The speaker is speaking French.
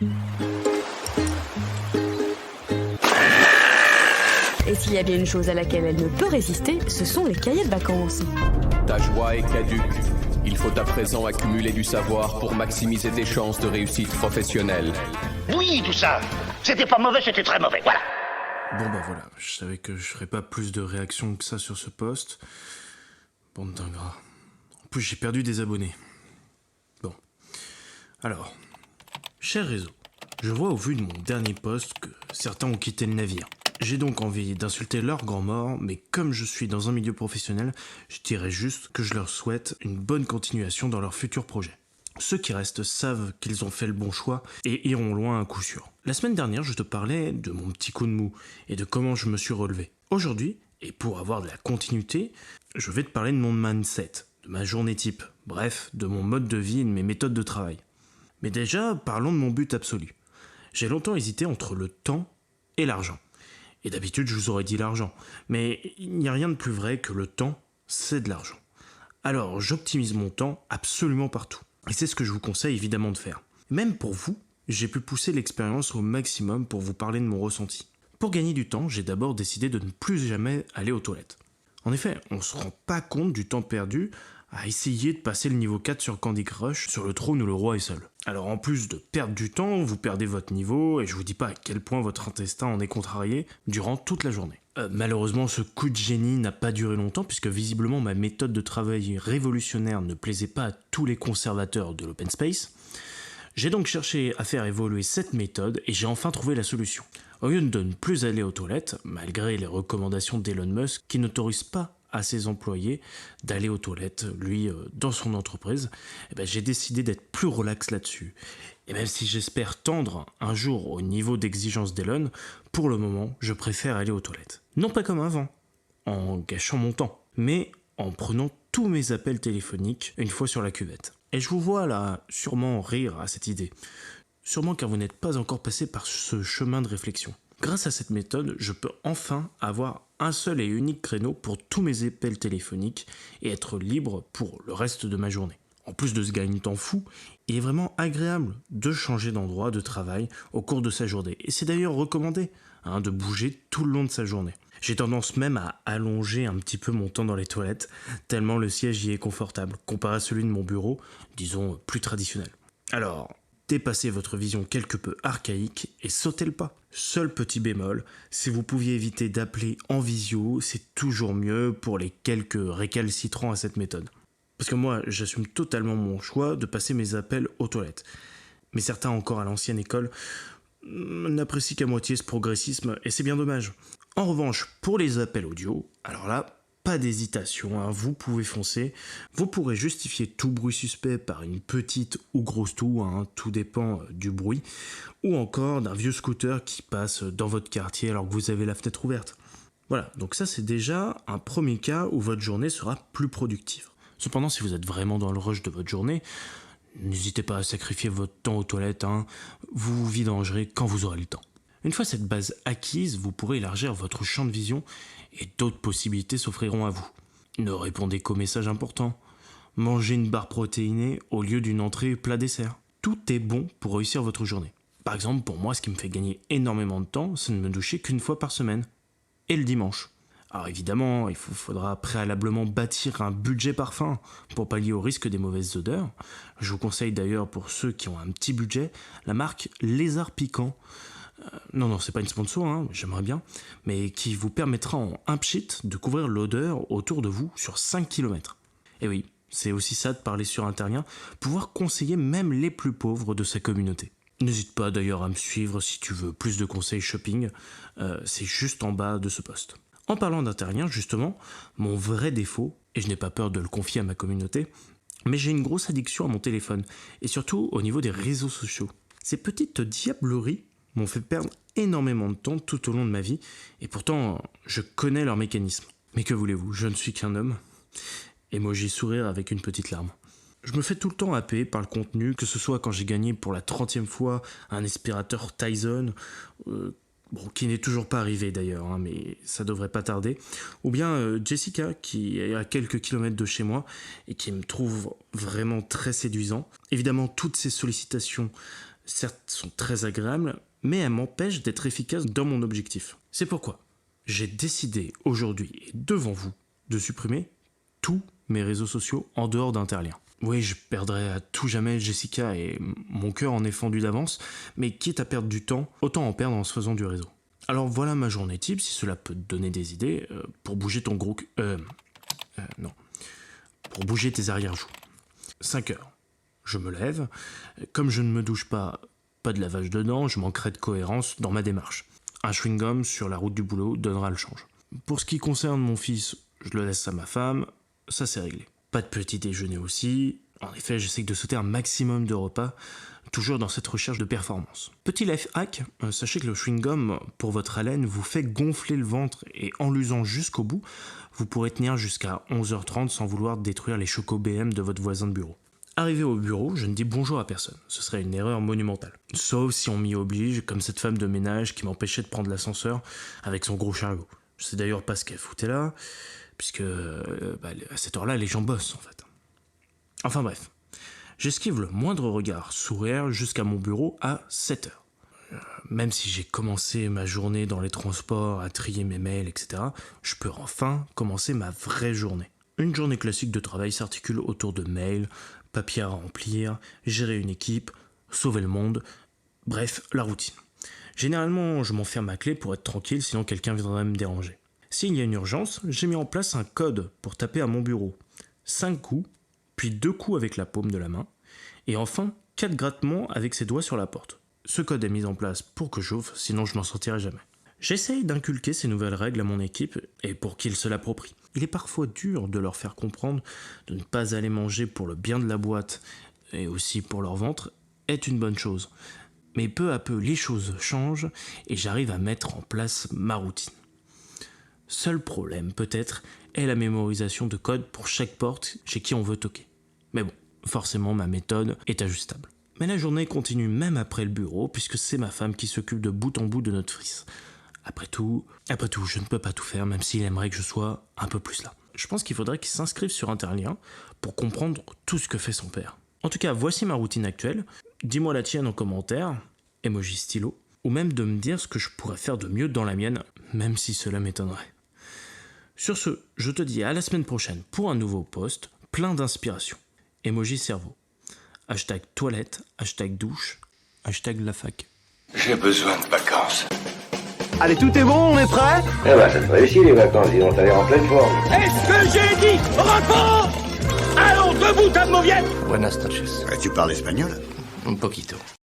Et s'il y a bien une chose à laquelle elle ne peut résister, ce sont les cahiers de vacances. Ta joie est caduque. Il faut à présent accumuler du savoir pour maximiser tes chances de réussite professionnelle. Oui, tout ça. C'était pas mauvais, c'était très mauvais, voilà. Bon bah voilà, je savais que je ferais pas plus de réactions que ça sur ce post. Bande d'ingrats. En plus j'ai perdu des abonnés. Bon. Alors, cher réseau, je vois au vu de mon dernier post que certains ont quitté le navire. J'ai donc envie d'insulter leurs grands morts, mais comme je suis dans un milieu professionnel, je dirais juste que je leur souhaite une bonne continuation dans leurs futurs projets. Ceux qui restent savent qu'ils ont fait le bon choix et iront loin à coup sûr. La semaine dernière, je te parlais de mon petit coup de mou et de comment je me suis relevé. Aujourd'hui, et pour avoir de la continuité, je vais te parler de mon mindset, de ma journée type, bref, de mon mode de vie et de mes méthodes de travail. Mais déjà, parlons de mon but absolu. J'ai longtemps hésité entre le temps et l'argent. Et d'habitude, je vous aurais dit l'argent. Mais il n'y a rien de plus vrai que le temps, c'est de l'argent. Alors, j'optimise mon temps absolument partout. Et c'est ce que je vous conseille évidemment de faire. Même pour vous, j'ai pu pousser l'expérience au maximum pour vous parler de mon ressenti. Pour gagner du temps, j'ai d'abord décidé de ne plus jamais aller aux toilettes. En effet, on ne se rend pas compte du temps perdu à essayer de passer le niveau 4 sur Candy Crush sur le trône où le roi est seul. Alors en plus de perdre du temps, vous perdez votre niveau et je vous dis pas à quel point votre intestin en est contrarié durant toute la journée. Malheureusement, ce coup de génie n'a pas duré longtemps puisque visiblement ma méthode de travail révolutionnaire ne plaisait pas à tous les conservateurs de l'open space. J'ai donc cherché à faire évoluer cette méthode et j'ai enfin trouvé la solution. Au lieu de ne plus aller aux toilettes, malgré les recommandations d'Elon Musk qui n'autorise pas à ses employés d'aller aux toilettes, lui, dans son entreprise, j'ai décidé d'être plus relax là-dessus. Et même si j'espère tendre un jour au niveau d'exigence d'Elon, pour le moment, je préfère aller aux toilettes. Non pas comme avant, en gâchant mon temps, mais en prenant tous mes appels téléphoniques une fois sur la cuvette. Et je vous vois là sûrement rire à cette idée. Sûrement car vous n'êtes pas encore passé par ce chemin de réflexion. Grâce à cette méthode, je peux enfin avoir un seul et unique créneau pour tous mes appels téléphoniques et être libre pour le reste de ma journée. En plus de ce gagne-temps fou, il est vraiment agréable de changer d'endroit de travail au cours de sa journée. Et c'est d'ailleurs recommandé de bouger tout le long de sa journée. J'ai tendance même à allonger un petit peu mon temps dans les toilettes, tellement le siège y est confortable, comparé à celui de mon bureau, disons plus traditionnel. Alors, dépassez votre vision quelque peu archaïque et sautez le pas. Seul petit bémol, si vous pouviez éviter d'appeler en visio, c'est toujours mieux pour les quelques récalcitrants à cette méthode. Parce que moi, j'assume totalement mon choix de passer mes appels aux toilettes. Mais certains encore à l'ancienne école n'apprécient qu'à moitié ce progressisme et c'est bien dommage. En revanche, pour les appels audio, alors là, pas d'hésitation, vous pouvez foncer. Vous pourrez justifier tout bruit suspect par une petite ou grosse toux, tout dépend du bruit, ou encore d'un vieux scooter qui passe dans votre quartier alors que vous avez la fenêtre ouverte. Voilà, donc ça c'est déjà un premier cas où votre journée sera plus productive. Cependant, si vous êtes vraiment dans le rush de votre journée, n'hésitez pas à sacrifier votre temps aux toilettes, vous vous vidangerez quand vous aurez le temps. Une fois cette base acquise, vous pourrez élargir votre champ de vision et d'autres possibilités s'offriront à vous. Ne répondez qu'aux messages importants. Mangez une barre protéinée au lieu d'une entrée plat dessert. Tout est bon pour réussir votre journée. Par exemple, pour moi, ce qui me fait gagner énormément de temps, c'est de me doucher qu'une fois par semaine. Et le dimanche. Alors évidemment, il faudra préalablement bâtir un budget parfum pour pallier au risque des mauvaises odeurs. Je vous conseille d'ailleurs pour ceux qui ont un petit budget, la marque Lézard Piquant. Non, c'est pas une sponsor, j'aimerais bien, mais qui vous permettra en un pchit de couvrir l'odeur autour de vous sur 5 km. Et oui, c'est aussi ça de parler sur Internet, pouvoir conseiller même les plus pauvres de sa communauté. N'hésite pas d'ailleurs à me suivre si tu veux plus de conseils shopping, c'est juste en bas de ce post. En parlant d'Internet, justement, mon vrai défaut, et je n'ai pas peur de le confier à ma communauté, mais j'ai une grosse addiction à mon téléphone, et surtout au niveau des réseaux sociaux. Ces petites diableries m'ont fait perdre énormément de temps tout au long de ma vie, et pourtant, je connais leurs mécanismes. Mais que voulez-vous, je ne suis qu'un homme. Emoji sourire avec une petite larme. Je me fais tout le temps happer par le contenu, que ce soit quand j'ai gagné pour la 30e fois un aspirateur Tyson, qui n'est toujours pas arrivé d'ailleurs, mais ça devrait pas tarder, ou bien Jessica, qui est à quelques kilomètres de chez moi, et qui me trouve vraiment très séduisant. Évidemment, toutes ces sollicitations certes sont très agréables, mais elles m'empêchent d'être efficace dans mon objectif. C'est pourquoi j'ai décidé aujourd'hui et devant vous de supprimer tous mes réseaux sociaux en dehors d'Interlien. Oui, je perdrai à tout jamais Jessica et mon cœur en est fendu d'avance, mais quitte à perdre du temps, autant en perdre en se faisant du réseau. Alors voilà ma journée type, si cela peut te donner des idées, pour bouger ton gros... non. Pour bouger tes arrière-joues. 5 heures. Je me lève. Comme je ne me douche pas de lavage de dents, je manquerai de cohérence dans ma démarche. Un chewing-gum sur la route du boulot donnera le change. Pour ce qui concerne mon fils, je le laisse à ma femme, ça c'est réglé. Pas de petit déjeuner aussi. En effet, j'essaie de sauter un maximum de repas, toujours dans cette recherche de performance. Petit life hack, sachez que le chewing-gum pour votre haleine vous fait gonfler le ventre et en l'usant jusqu'au bout, vous pourrez tenir jusqu'à 11h30 sans vouloir détruire les chocos BM de votre voisin de bureau. Arrivé au bureau, je ne dis bonjour à personne. Ce serait une erreur monumentale. Sauf si on m'y oblige, comme cette femme de ménage qui m'empêchait de prendre l'ascenseur avec son gros chariot. Je sais d'ailleurs pas ce qu'elle foutait là, puisque à cette heure-là, les gens bossent en fait. Enfin bref, j'esquive le moindre regard sourire jusqu'à mon bureau à 7h. Même si j'ai commencé ma journée dans les transports, à trier mes mails, etc., je peux enfin commencer ma vraie journée. Une journée classique de travail s'articule autour de mails, papiers à remplir, gérer une équipe, sauver le monde, bref, la routine. Généralement, je m'enferme ma clé pour être tranquille, sinon quelqu'un viendrait me déranger. S'il y a une urgence, j'ai mis en place un code pour taper à mon bureau. 5 coups, puis 2 coups avec la paume de la main, et enfin 4 grattements avec ses doigts sur la porte. Ce code est mis en place pour que j'ouvre, sinon je n'en sortirai jamais. J'essaye d'inculquer ces nouvelles règles à mon équipe, et pour qu'ils se l'approprient. Il est parfois dur de leur faire comprendre de ne pas aller manger pour le bien de la boîte, et aussi pour leur ventre, est une bonne chose. Mais peu à peu, les choses changent, et j'arrive à mettre en place ma routine. Seul problème, peut-être, est la mémorisation de codes pour chaque porte chez qui on veut toquer. Mais bon, forcément, ma méthode est ajustable. Mais la journée continue même après le bureau, puisque c'est ma femme qui s'occupe de bout en bout de notre fils. Après tout, je ne peux pas tout faire, même s'il aimerait que je sois un peu plus là. Je pense qu'il faudrait qu'il s'inscrive sur Interlien pour comprendre tout ce que fait son père. En tout cas, voici ma routine actuelle. Dis-moi la tienne en commentaire, emoji stylo, ou même de me dire ce que je pourrais faire de mieux dans la mienne, même si cela m'étonnerait. Sur ce, je te dis à la semaine prochaine pour un nouveau post, plein d'inspiration. Emoji cerveau. Hashtag toilette, hashtag douche, hashtag la fac. J'ai besoin de vacances. Allez, tout est bon, on est prêt? Eh ben, ça te réussit les vacances, dis donc, t'as l'air en pleine forme. Est-ce que j'ai dit repos? Allons, debout, table mauvienne! Buenas noches. Tu parles espagnol? Un poquito.